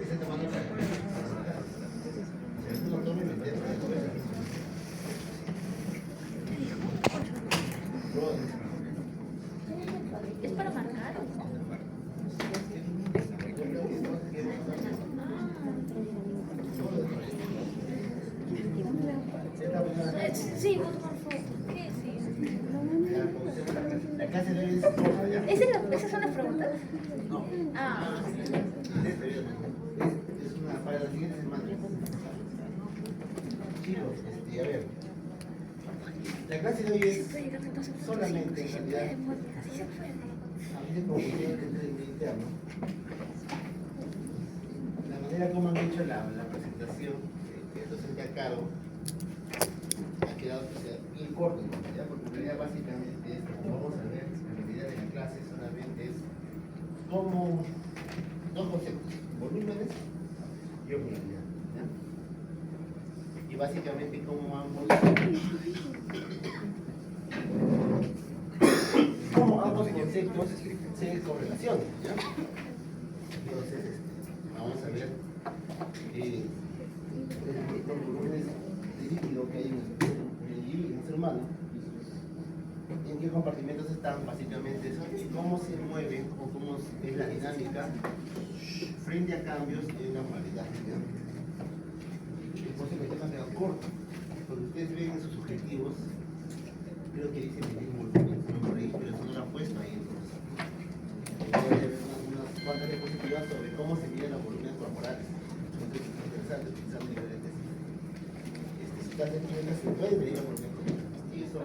esté tomando para que no tome el dedo. ¿Es para marcar o no? Sí, voy a tomar fotos. ¿Qué? Sí. La clase de hoy es corta, ¿ya? ¿Esas son las preguntas? No. Ah. Es una para la siguiente semana. Chicos, a ver. La clase de hoy es solamente en realidad. Así se puede. A mí se confundieron el entendimiento interno. La manera como han hecho la presentación, el docente a cargo, ha quedado bien corto, ¿ya? Porque en realidad básicamente es como vamos a ver en realidad en la clase solamente es como dos conceptos, volúmenes y osmolaridad, ¿ya? Y básicamente como ambos conceptos se correlacionan, ¿ya? Entonces, vamos a ver los volúmenes de líquido que hay en el ser humano, en qué compartimentos están, básicamente eso, y cómo se mueven o cómo es la dinámica frente a cambios en la modalidad. Por eso que el tema queda corto, porque ustedes ven en sus objetivos, creo que dicen el mismo volumen, por ahí, pero eso no lo han puesto ahí. Entonces, voy a ver unas cuantas diapositivas sobre cómo se miden los volúmenes corporales. Entonces, es interesante utilizar diferentes. Si estás en niveles, se puede medir los volúmenes corporales. Y eso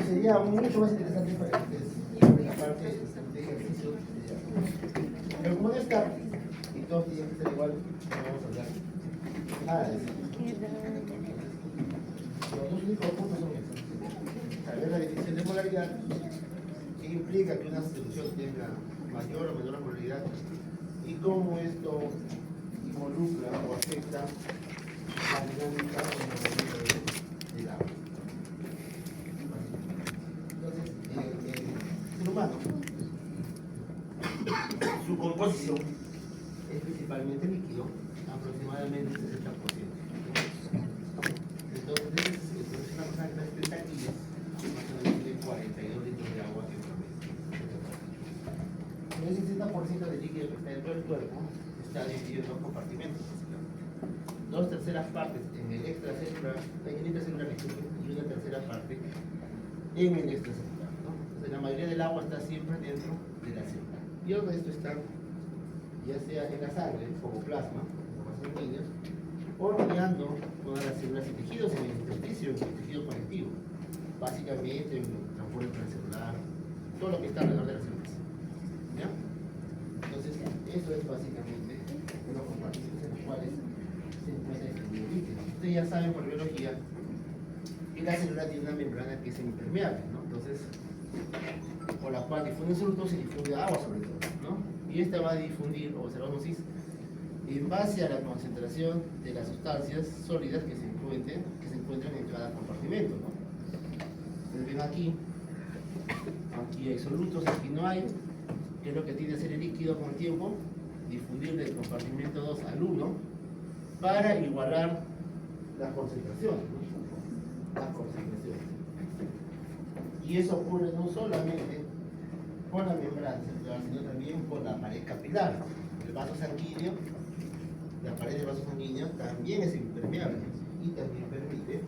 sería mucho más interesante para ustedes en la parte de ejercicio. Pero como no está, y todos tienen que ser igual, no vamos a hablar nada de eso. Los dos únicos puntos son esos. Saber la definición de polaridad, que implica que una solución tenga mayor o menor polaridad, y cómo esto involucra o afecta la dinámica o el movimiento del agua. Entonces, el ser humano, su composición es principalmente líquido, aproximadamente el 60%. Entonces, es una persona que está en 30 kilos, más o menos tiene 42 litros de agua que promedio. Ese 60% de líquido que está dentro del cuerpo está dividido en dos compartimentos, básicamente. Dos terceras partes en el intracelular y una tercera parte en el extracelular, ¿no? Entonces, la mayoría del agua está siempre dentro de la célula. Y el resto está ya sea en la sangre, como plasma, como sanguíneos, o rodeando todas las células y tejidos en el intersticio, en el tejido conectivo, básicamente en el transporte transcelular, todo lo que está alrededor de las células. ¿Ya? Entonces, eso es básicamente los compartimentos en los cuales se encuentra el líquido. Ustedes ya saben por biología que la célula tiene una membrana que es impermeable, ¿no? Entonces, por la cual difunde solutos y difunde agua sobre todo, ¿no? Y esta va a difundir, observamos, en base a la concentración de las sustancias sólidas que se encuentran en cada compartimento, ¿no? Ustedes ven aquí hay solutos, aquí no hay. ¿Qué es lo que tiene que hacer el líquido con el tiempo? Difundir del compartimento 2 al 1 para igualar la concentración, ¿no? La concentración. Y eso ocurre no solamente con la membrana celular, sino también con la pared capilar. El vaso sanguíneo, la pared del vaso sanguíneo también es impermeable y también permite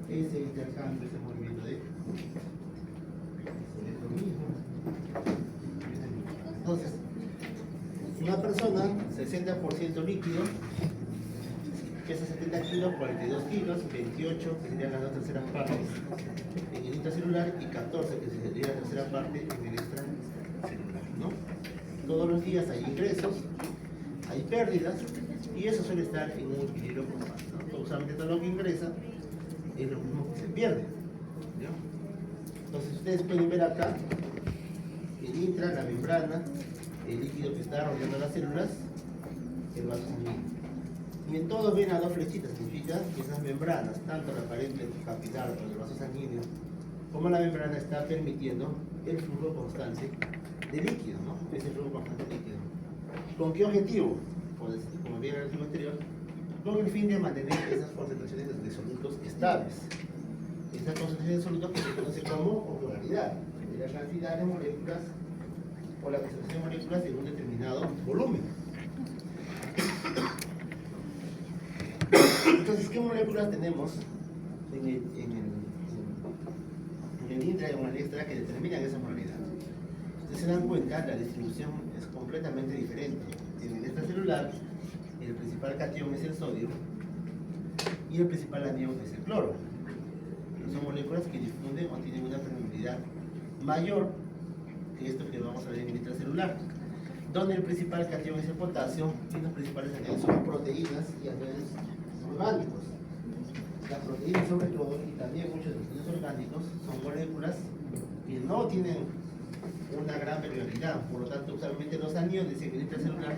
ese intercambio, ese movimiento de electromismo. Entonces, una persona, 60% líquido, pesa 70 kilos, 42 kilos, 28 que serían las dos terceras partes en el intracelular y 14 que sería la tercera parte en el extracelular, ¿no? Todos los días hay ingresos, hay pérdidas y eso suele estar en un equilibrio constante, ¿no? Usualmente todo lo que ingresa es lo mismo que se pierde, ¿no? Entonces ustedes pueden ver acá el intra, la membrana, el líquido que está rodeando las células, el vaso sanguíneo. Y en todos ven a dos flechitas, significa que esas membranas, tanto la pared capilar o el vaso sanguíneo, como la membrana está permitiendo el flujo constante de líquido, ¿no? Ese flujo constante de líquido. ¿Con qué objetivo? Pues, como bien en el artículo anterior, con el fin de mantener esas concentraciones de solutos estables. Esta concentración de solutos que se conoce como osmolaridad, la cantidad de moléculas o la concentración de moléculas en un determinado volumen. Entonces, ¿qué moléculas tenemos en el intra y en el extra que determinan esa osmolaridad? Ustedes se dan cuenta, la distribución es completamente diferente. En el extracelular, el principal catión es el sodio y el principal anión es el cloro. Son moléculas que difunden o tienen una permeabilidad mayor que esto que vamos a ver en el intracelular, donde el principal catión es el potasio y los principales aniones son proteínas y aniones orgánicos. Las proteínas, sobre todo, y también muchos de los aniones orgánicos, son moléculas que no tienen una gran permeabilidad, por lo tanto, usualmente los aniones en el intracelular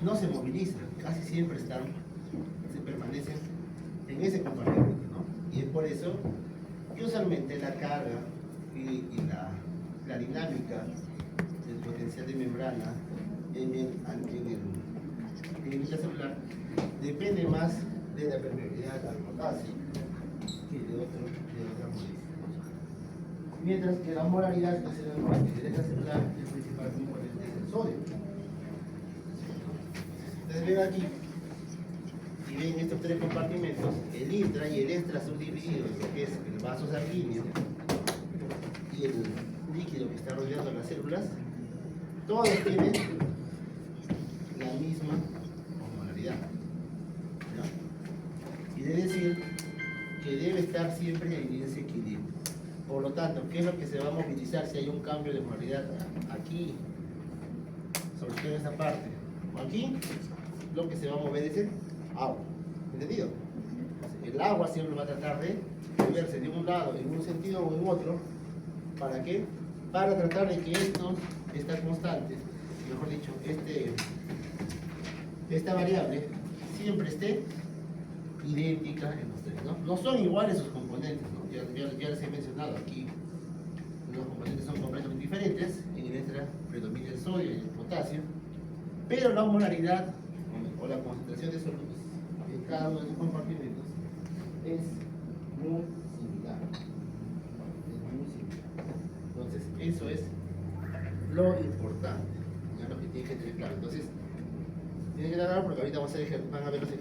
no se movilizan, casi siempre se permanecen en ese compartimento, ¿no? Y es por eso que usualmente la carga y la dinámica del potencial de membrana en el intracelular depende más de la permeabilidad al potasio que de otra molécula. Mientras que la molaridad del extracelular, el principal componente es el sodio. Ustedes ven aquí, si ven estos tres compartimentos, el intra y el extra subdivididos en lo que es el vaso sanguíneo y el líquido que está rodeando las células, todos tienen la misma osmolaridad. ¿No? Y debe decir que debe estar siempre en ese equilibrio. Por lo tanto, ¿qué es lo que se va a movilizar si hay un cambio de osmolaridad aquí, sobre todo en esta parte, o aquí? Lo que se va a mover es el agua. ¿Entendido? El agua siempre va a tratar de moverse de un lado en un sentido o en otro. ¿Para qué? Para tratar de que esta constante, mejor dicho, esta variable siempre esté idéntica en los tres, ¿no? No son iguales sus componentes, ¿no? Ya les he mencionado aquí, los componentes son completamente diferentes. En el extra predomina el sodio y el potasio, pero la molaridad o la concentración de solutos en cada uno de los compartimentos es muy similar. Entonces, eso es lo importante, ¿ya? Lo que tienen que tener claro. Entonces, tienen que tener claro, porque ahorita van a ver los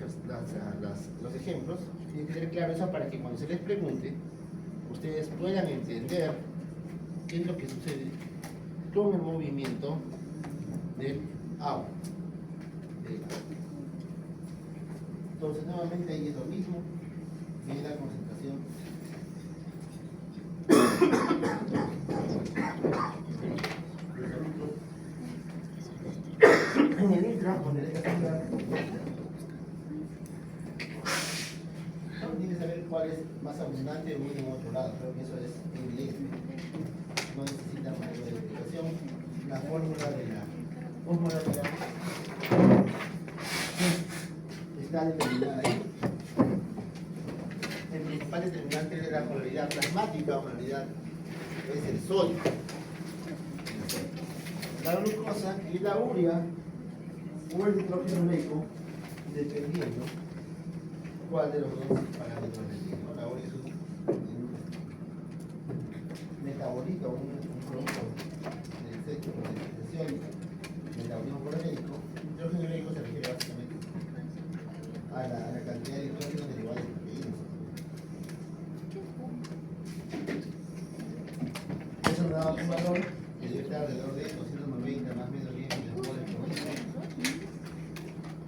ejemplos. Tienen que tener claro eso para que cuando se les pregunte, ustedes puedan entender qué es lo que sucede con el movimiento del agua. Entonces, nuevamente ahí es lo mismo, viene la concentración en el intra, donde le extracelular, tiene que saber cuál es más abundante en uno y en otro lado. Creo que eso es evidente, no necesita mayor explicación. La fórmula de la osmolaridad está determinada ahí. El principal determinante de la polaridad plasmática o polaridad es el sodio. La glucosa y la urea o el nitrógeno oleico, dependiendo cuál de los dos parámetros tiene. La urea es un metabolito, un producto del sexo por sintetización, metabolismo proteico. El nitrógeno oleico se refiere básicamente a la cantidad de nitrógeno derivado de proteínas. Eso nos da un valor que debe estar alrededor de 290 más o menos 10 milimoles por litro.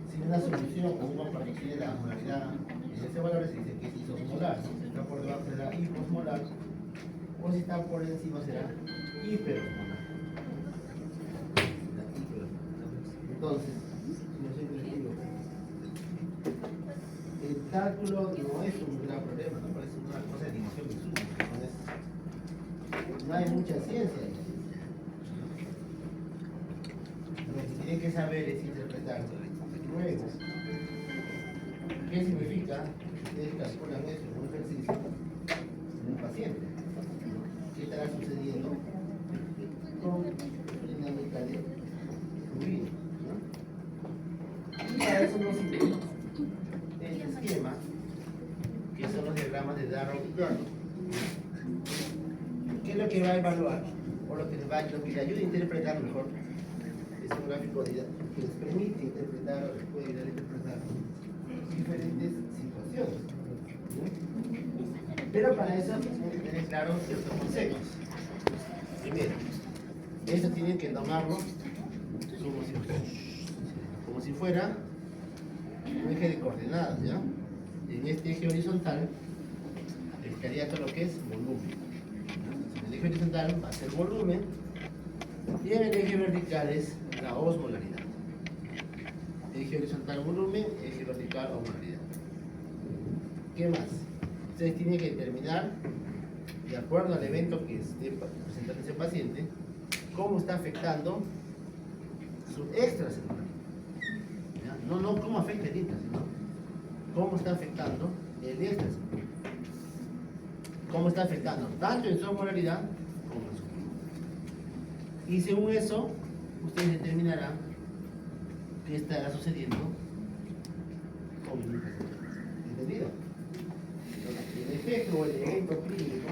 Si una solución con una partición de la osmolaridad en ese valor se dice que es isosmolar. Si está por debajo será hiposmolar, o si está por encima será hiperosmolar. Entonces, yo siempre les digo, el cálculo no es un gran problema, no parece una cosa de división de suma, no hay mucha ciencia ahí. Lo que tienen que saber es interpretar. Luego, ¿qué significa? Ustedes calculan eso en un ejercicio en un paciente. ¿Qué estará sucediendo con la dinámica de fluido? ¿No? Para eso nos sirve este esquema, que son los diagramas de Darrow y Gurney. ¿Qué es lo que va a evaluar? O lo que le ayuda a interpretar mejor. Es un gráfico que les permite interpretar o les puede ayudar a interpretar diferentes situaciones. Pero para eso tienen que tener claros ciertos conceptos. Primero, esto tienen que tomarlo como si fuera un eje de coordenadas, ¿ya? En este eje horizontal estaría todo lo que es volumen. En el eje horizontal va a ser volumen y en el eje vertical es la osmolaridad. Eje horizontal volumen, eje vertical osmolaridad. ¿Qué más? Ustedes tienen que determinar, de acuerdo al evento que esté presentando ese paciente, cómo está afectando su extracelular. ¿Ya? No cómo afecta el intracelular, cómo está afectando el extracelular. Cómo está afectando tanto en su osmolaridad como en su química. Y según eso, ustedes determinarán qué estará sucediendo con el intracelular. ¿Entendido? El efecto o el evento clínico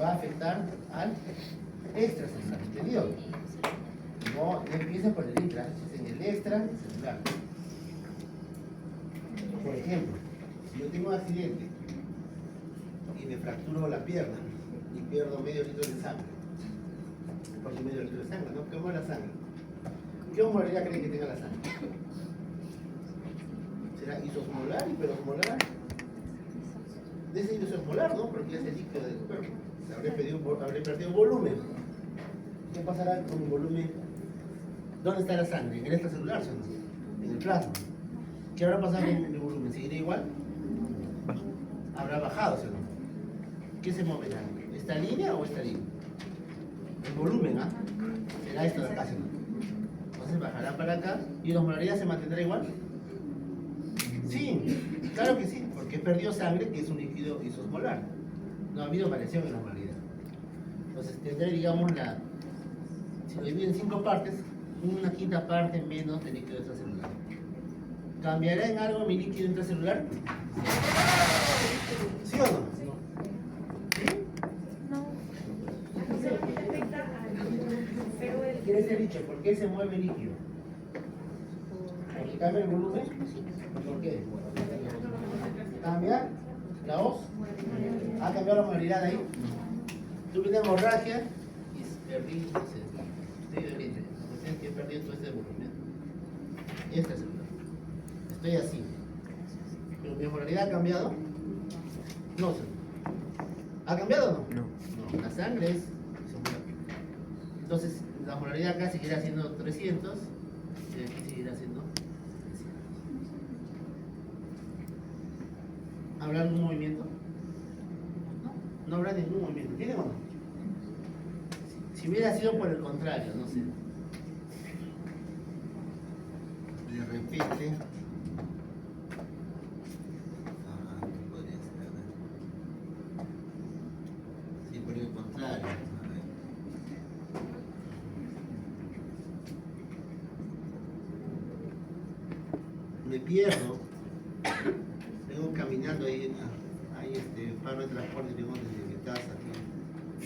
va a afectar al extracelular, ¿entendido? No empiecen por el intra, es en el extracelular. Por ejemplo, si yo tengo un accidente y me fracturo la pierna y pierdo medio litro de sangre, porque medio litro de sangre, ¿no? ¿Cómo es la sangre? ¿Qué osmolaridad creen que tenga la sangre? ¿Será isosmolar, hiperosmolar? De ese isosmolar, ¿no? Porque es el líquido del cuerpo. Habré perdido volumen. ¿Qué pasará con el volumen? ¿Dónde está la sangre? En el extracelular, ¿sí o no? En el plasma. ¿Qué habrá pasado con el volumen? ¿Seguirá igual? Habrá bajado, ¿sí o no? ¿Qué se moverá? ¿Esta línea o esta línea? El volumen, ¿ah? Será esto de acá, ¿sí o no? Entonces bajará para acá y la osmolaridad se mantendrá igual. Sí, claro que sí, porque perdió sangre, que es un líquido isosmolar. No ha habido variación en la osmolaridad. Entonces tendré, digamos, si lo divido en 5 partes, una quinta parte menos de líquido extracelular. ¿Cambiará en algo mi líquido intracelular? ¿Sí o no? ¿Qué les he dicho? ¿Por qué se mueve el líquido? ¿Porque cambia el volumen? ¿Por qué? ¿Cambia la os? ¿Ha cambiado la osmolaridad ahí? Tuve una hemorragia y perdí, no sé, estoy de oriente, que he perdido todo este volumen. Esta celular. Estoy así. ¿Pero mi osmolaridad ha cambiado? No sé. ¿Ha cambiado o no? No. La sangre es isosmolar. Entonces, la osmolaridad acá seguirá siendo 300 y aquí seguirá siendo 300. ¿Habrá algún movimiento? No habrá ningún movimiento. ¿Tiene o no? Si hubiera sido por el contrario, no sé. De repente. ¿Qué podría ser? A ver. Si por el contrario. A ver. Me pierdo. Vengo caminando ahí. Paro de transporte, tengo desde mi casa aquí,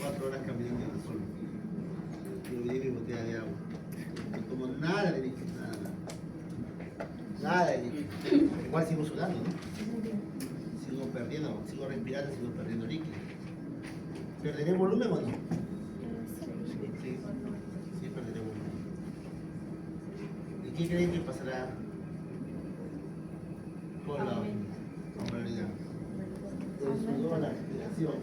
4 horas caminando en el sol. Y olvidé mi botella de agua. No tomo nada de líquido, nada de líquido. Igual sigo sudando, ¿no? Sigo perdiendo, sigo respirando, sigo perdiendo líquido. ¿Perderé volumen o no? Sí, perderé volumen. ¿Y qué creen que pasará con la osmolaridad? El sudor, la respiración.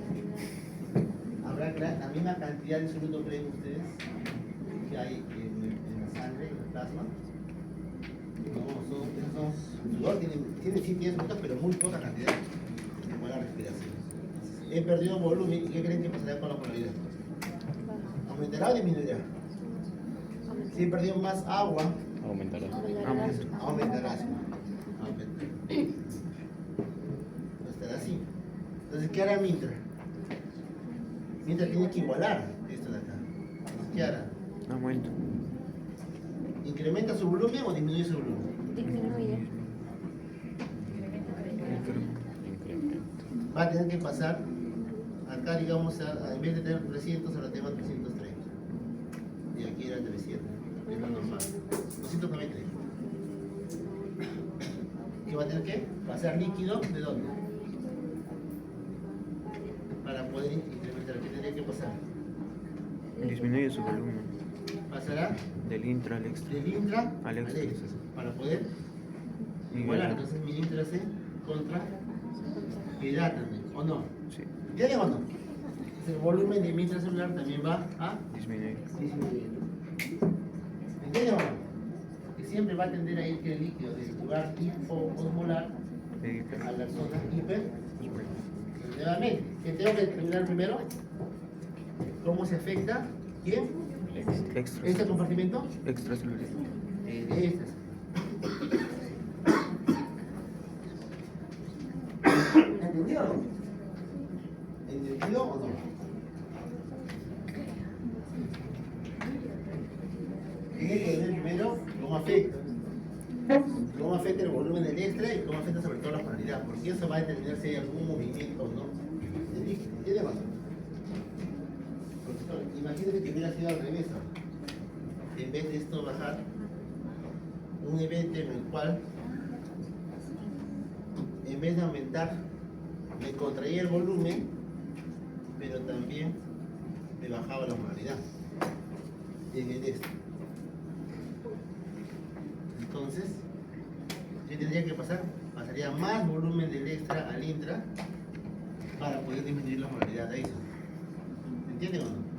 ¿Habrá la misma cantidad de soluto, creen ustedes, que hay en la sangre, en el plasma? No, el sudor tiene soluto, pero muy poca cantidad, como la respiración. He perdido volumen, ¿y qué creen que pasará con la osmolaridad? ¿Aumentará o disminuirá? Si he perdido más agua, Aumentará. aumentará. Estará así. Entonces, ¿qué hará Mintra? Mintra tiene que igualar esto de acá. Entonces, ¿qué hará? Aumento. ¿En ¿Incrementa su volumen o disminuye su volumen? Disminuye. Va a tener que pasar, acá digamos, en vez de tener 300, ahora tenemos 330. Y aquí era 300, es lo normal. 290. ¿Qué va a tener que pasar líquido de dónde? Para poder incrementar, ¿qué tendría que pasar? Disminuye su volumen. Pasará Del intra al extra. del intra Al al extra. extra, para poder Nivelar. igualar. Entonces mi intra se contra también, ¿o no? Sí. ¿Tiene o no? Entonces, el volumen de mi intracelular también va a Disminuye. disminuir. ¿Entiendes o no? Que siempre va a tender a ir que el líquido del lugar hipoosmolar De hiper. a la zona hiper. Nuevamente, ¿qué tengo que determinar primero? ¿Cómo se afecta? ¿Quién? Extra. ¿Este compartimento? Extracelular. Este. ¿Entendido o no? ¿Entendido o no? Tiene que ver primero cómo afecta. Cómo afecta el volumen del extra y cómo afecta sobre todo la polaridad. Porque eso va a determinar si hay algún movimiento o no. ¿Entiende o no? Profesor, imagínese que hubiera sido al revés. En vez de esto bajar, un evento en el cual, en vez de aumentar, me contraía el volumen, pero también me bajaba la polaridad. En el este. Entonces, ¿qué tendría que pasar? Pasaría más volumen del extra al intra para poder disminuir la polaridad de ahí. ¿Entienden o no?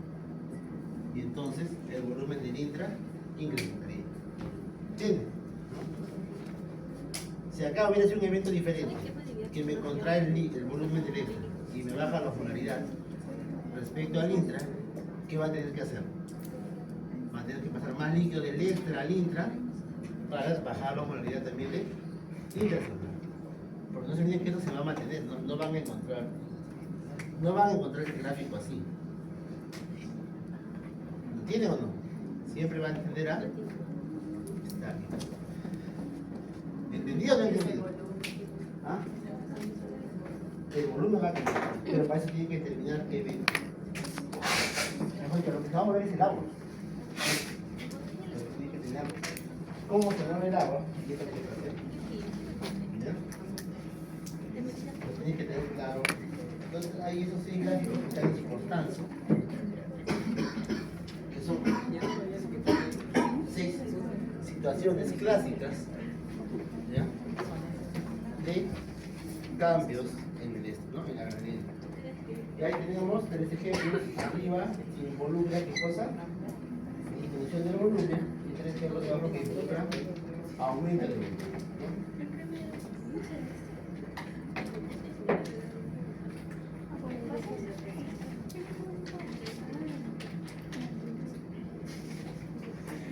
Y entonces el volumen del intra incrementaría. ¿Entienden? Si acá hubiera sido un evento diferente, que me contrae el volumen del extra y me baja la polaridad respecto al intra, ¿qué va a tener que hacer? Va a tener que pasar más líquido del extra al intra para bajar la polaridad también de intracelular. Porque no se olviden que eso se va a mantener, no van a encontrar el gráfico así. ¿Lo tiene o no? Siempre va a tender a estar bien. ¿Entendido o no entendido? ¿Ah? El volumen va a cambiar, pero para eso tiene que determinar qué evento. Pero lo que vamos a ver es el agua. Tiene que tener cómo se mueve el agua y eso tiene que hacer. ¿Ya? Lo tiene que tener claro. Entonces hay esos 6 gráficos que están en su constancia, que son 6 situaciones clásicas, ¿ya?, de cambios en el este, ¿no?, en la granilla. Y ahí tenemos 3 ejemplos. Arriba involucra qué cosa, disminución del volumen, y 3 ejemplos de abajo que involucra aumento del volumen, ¿no?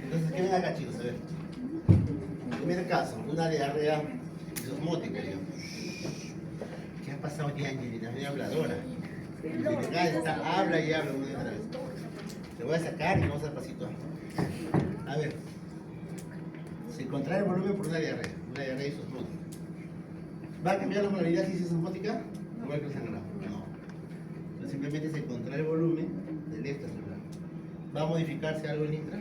Entonces, ¿qué ven acá, chicos? A ver. Primer caso, una diarrea osmótica, digamos. ¿Qué ha pasado aquí, Angelina? Muy habladora. Acá está, habla y habla una y otra vez. Te voy a sacar y vamos al pasito. A ver. Se contrae el volumen por una diarrea isosmótica. ¿Va a cambiar la polaridad si es isosmótica? Igual que el sangrado. No. Entonces, simplemente se contrae el volumen del extracelular. ¿Va a modificarse algo en intra?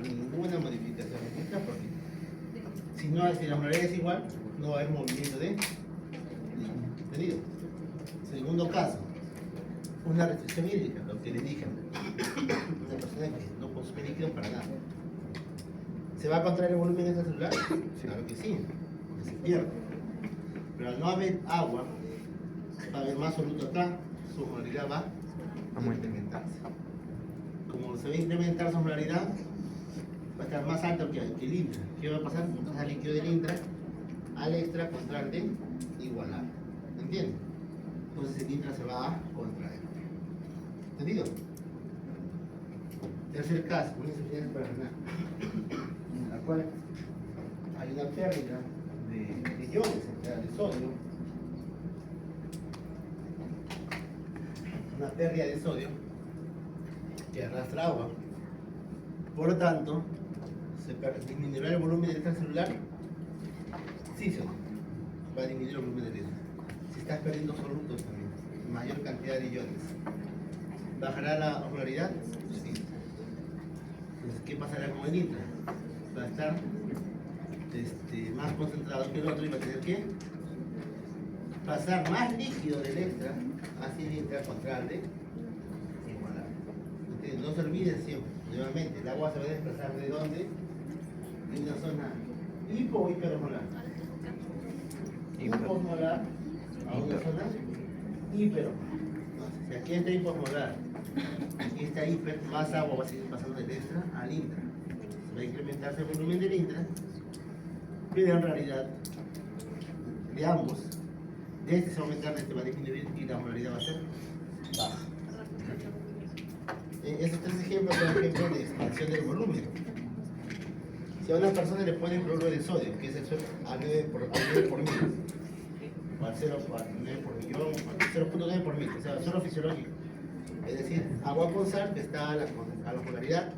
Ninguna modificación extra, porque si la polaridad es igual, no va a haber movimiento de líquido. Segundo caso, una restricción hídrica, lo que le dije, una persona que no consume líquido para nada. ¿Se va a contraer el volumen extracelular? Claro que sí, porque se pierde. Pero al no haber agua, va a haber más soluto acá, su polaridad va a incrementarse. Como se va a incrementar su polaridad, va a estar más alto que el intra. ¿Qué va a pasar? Pasa el líquido del intra al extra contra el de igualar. ¿Entiendes? Entonces el intra se va a contraer. ¿Entendido? Tercer caso, una insuficiencia renal, en la cual hay una pérdida de iones, de sodio. Una pérdida de sodio que arrastra agua Por lo tanto, ¿disminuirá el volumen del extracelular? Sí, sí, va a disminuir el volumen del extra. Si estás perdiendo solutos también, mayor cantidad de iones. ¿Bajará la osmolaridad? Sí. Entonces, ¿qué pasará con el intra? Va a estar más concentrado que el otro y va a tener que pasar más líquido del extra hacia el intracontrante igualar. Entonces, no se olviden siempre, nuevamente, el agua se va a desplazar de dónde? De una zona hipo o hiperosmolar. Hiposmolar a una zona hiperosmolar. Entonces, si aquí está hiposmolar, aquí está hiper, más agua va a seguir pasando del extra al intra. Va a incrementarse el volumen del intra, pero en realidad de ambos, de este se va a aumentar, de este va a disminuir y la osmolaridad va a ser baja. Esos tres ejemplos son ejemplos de expansión del volumen. Si a una persona le ponen cloruro de sodio, que es el suelo a 9 por mil, o al 0,9 por millón, 0,9 por mil, o sea, suelo fisiológico. Es decir, agua con sal que está a la osmolaridad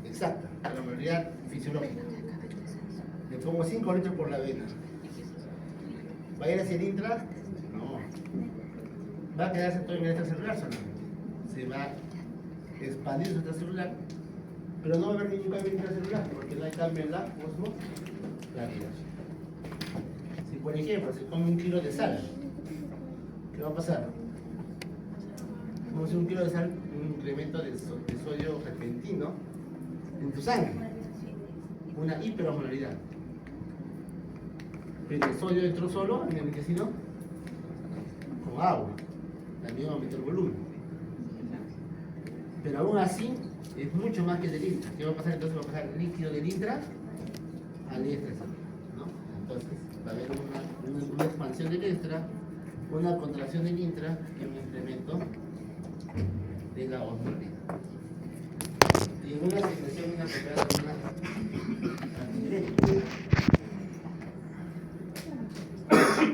exacta, a la osmolaridad fisiológica. Le pongo 5 litros por la vena. ¿Va a ir hacia el intra? No. Va a quedarse todo en el extracelular solamente. Se va a expandir su extracelular, pero no va a haber ningún cambio intracelular, porque no hay cambio en la osmolaridad. Si por ejemplo se come 1 kilo de sal, ¿qué va a pasar? Vamos a hacer 1 kilo de sal, un incremento de sodio repentino en tu sangre, una hiperosmolaridad. Pero el sodio entró solo en el intestino con agua, también aumentó el volumen. Pero aún así es mucho más que del intra. ¿Qué va a pasar entonces? Va a pasar el líquido del intra al extra, ¿no? Entonces va a haber una expansión del extra, una contracción del intra y un incremento de la osmolaridad. Y una secreción inapropiada de una antidiurética.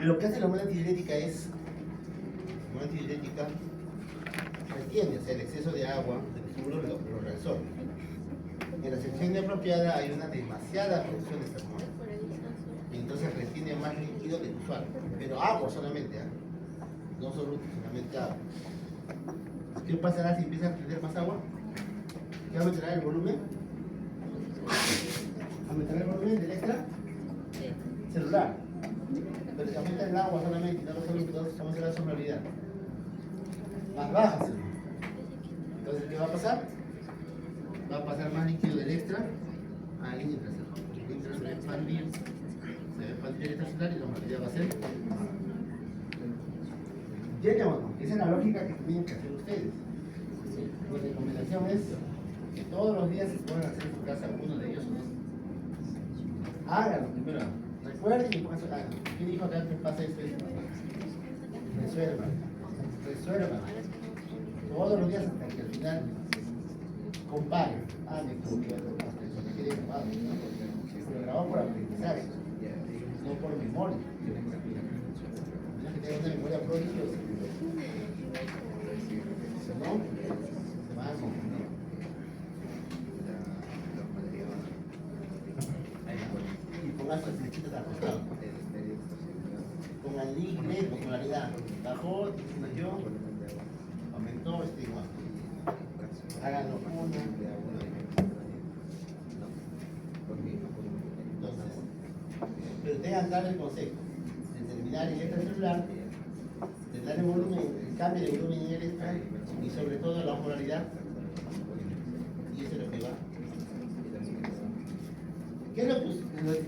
Lo que hace la hormona antidiurética es, la hormona antidiurética retiene, o sea, el exceso de agua del túbulo lo reabsorbe. En la sección inapropiada hay una demasiada producción de esta hormona. Entonces retiene más líquido del usual, pero agua solamente, ¿eh? No solutos, solamente agua. ¿Qué pasará si empieza a retener más agua? ¿Qué aumentará el volumen? ¿Aumentará el volumen del extra celular? Pero si aumenta el agua solamente y no los solutos, vamos a hacer la osmolaridad más baja. Entonces, ¿qué va a pasar? Va a pasar más líquido del extra al intracelular. El intra se va a expandir el extracelular y la osmolaridad va a ser baja. ¿Entienden o no? Esa es la lógica que tienen que hacer ustedes. Mi recomendación es que todos los días se puedan hacer en su casa uno de ellos o dos. Háganlo primero. Recuerden y pongan su háganlo. ¿Quién dijo acá que pasa esto? Resuelvan. Resuelvan. Todos los días hasta que al final comparen. Ah, me equivoqué, me quedé grabado. Pero grabado por aprendizaje, no por memoria. Tienes que tener una memoria prodigiosa. Si no, se van a confundir. Y pongan sus flechitas al costado. Pongan libre, osmolaridad. Bajó, disminuyó, aumentó, igual. Háganlo una. Entonces, pero tengan claro el concepto. Determinar el extracelular, determinar el volumen, el cambio de volumen en el extra y sobre todo la osmolaridad. Y eso es lo que va. ¿Qué es lo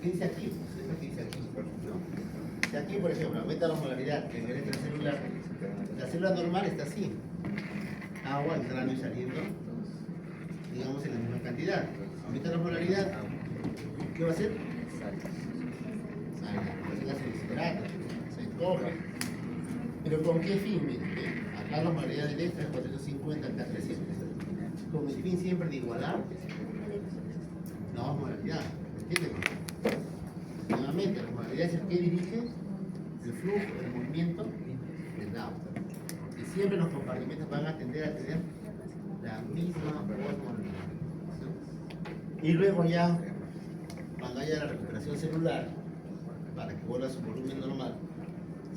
que dice aquí? Pues es lo que dice aquí, ¿no? Si aquí, por ejemplo, aumenta la osmolaridad en el extracelular, la célula normal está así. Agua entrando y saliendo, digamos, en la misma cantidad. Aumenta la osmolaridad, ¿qué va a hacer? Se deshidrata, se encoge. ¿Pero con qué fin? Miren, acá la osmolaridad del extra es 450, acá 300. Con el fin siempre de igualar la osmolaridad. ¿Entienden? Nuevamente, la osmolaridad es el que dirige el flujo, el movimiento del agua. Y siempre los compartimentos van a tender a tener la misma osmolaridad. ¿Sí? Y luego ya, cuando haya la recuperación celular, para que vuelva a su volumen normal,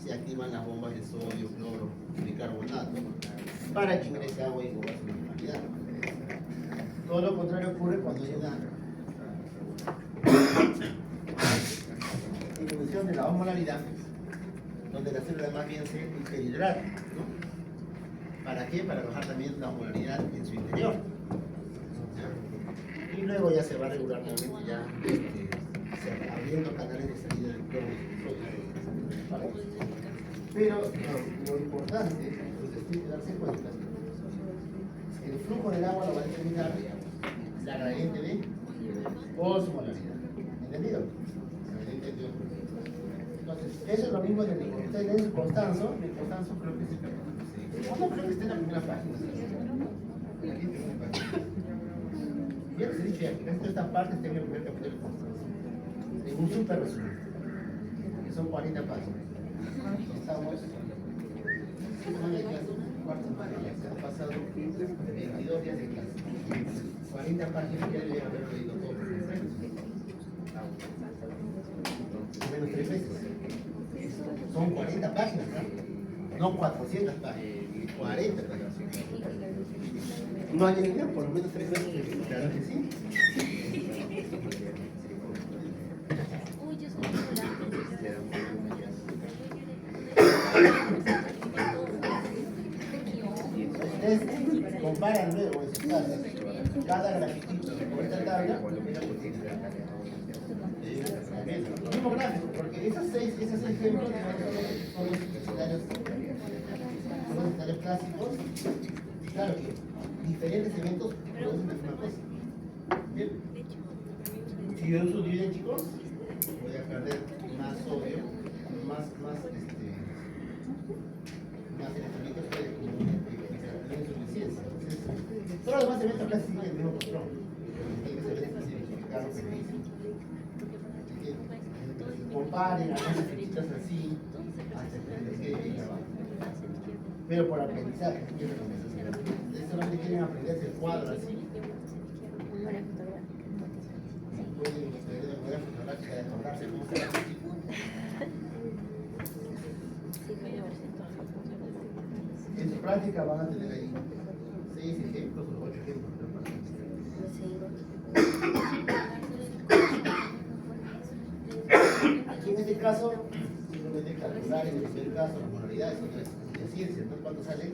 se activan las bombas de sodio, cloro, bicarbonato, para que ingrese agua y vuelva a su normalidad. Todo lo contrario ocurre cuando hay una disminución de la osmolaridad, donde la célula más bien se hiperhidrata, ¿no? ¿Para qué? Para bajar también la osmolaridad en su interior. ¿Ya? Y luego ya se va a regular nuevamente ya abriendo canales de salida del cloro. Pero lo importante, pues, es darse cuenta, el flujo del agua lo va a determinar la gradiente de osmolaridad. ¿Entendido? Entonces, eso es lo mismo de que ustedes leen Constanzo creo que sí. No creo que esté en la primera página. Aquí está en la página. Ya les he dicho ya, que esta parte está en el primer capítulo de Constanzo. En un super resumen, que son 40 páginas. Estamos semana de clase, cuarta semana ya, se han pasado 22 días de clase. 40 páginas ya deben haber leído todo. Menos 3 veces. Son 40 páginas, ¿no? 400 páginas, 40 páginas. No hay ninguna, por lo menos 3 veces. Claro que sí. Uy, yo soy Ustedes comparan luego en sus casas cada grafiquito con esta tabla. El mismo gráfico, porque esos seis ejemplos son los escenarios clásicos. Claro que diferentes eventos producen la misma cosa. Bien. Si yo subiera, chicos, voy a perder más sodio, más electrolitos que insuficiencia. Todos los demás eventos casi siguen el mismo patrón. Hay que saber identificar lo que dicen. Comparen algunas flechitas así hasta que les quede bien abajo. Pero por aprendizaje, ustedes solamente quieren aprenderse el cuadro así. Pueden ustedes de manera fotográfica de acordarse cómo se hace. En su práctica van a tener ahí 6 ejemplos o 8 ejemplos. Aquí en este caso, simplemente calcular en el primer caso la modalidad, eso no es de ciencia, ¿no? ¿Cuánto sale?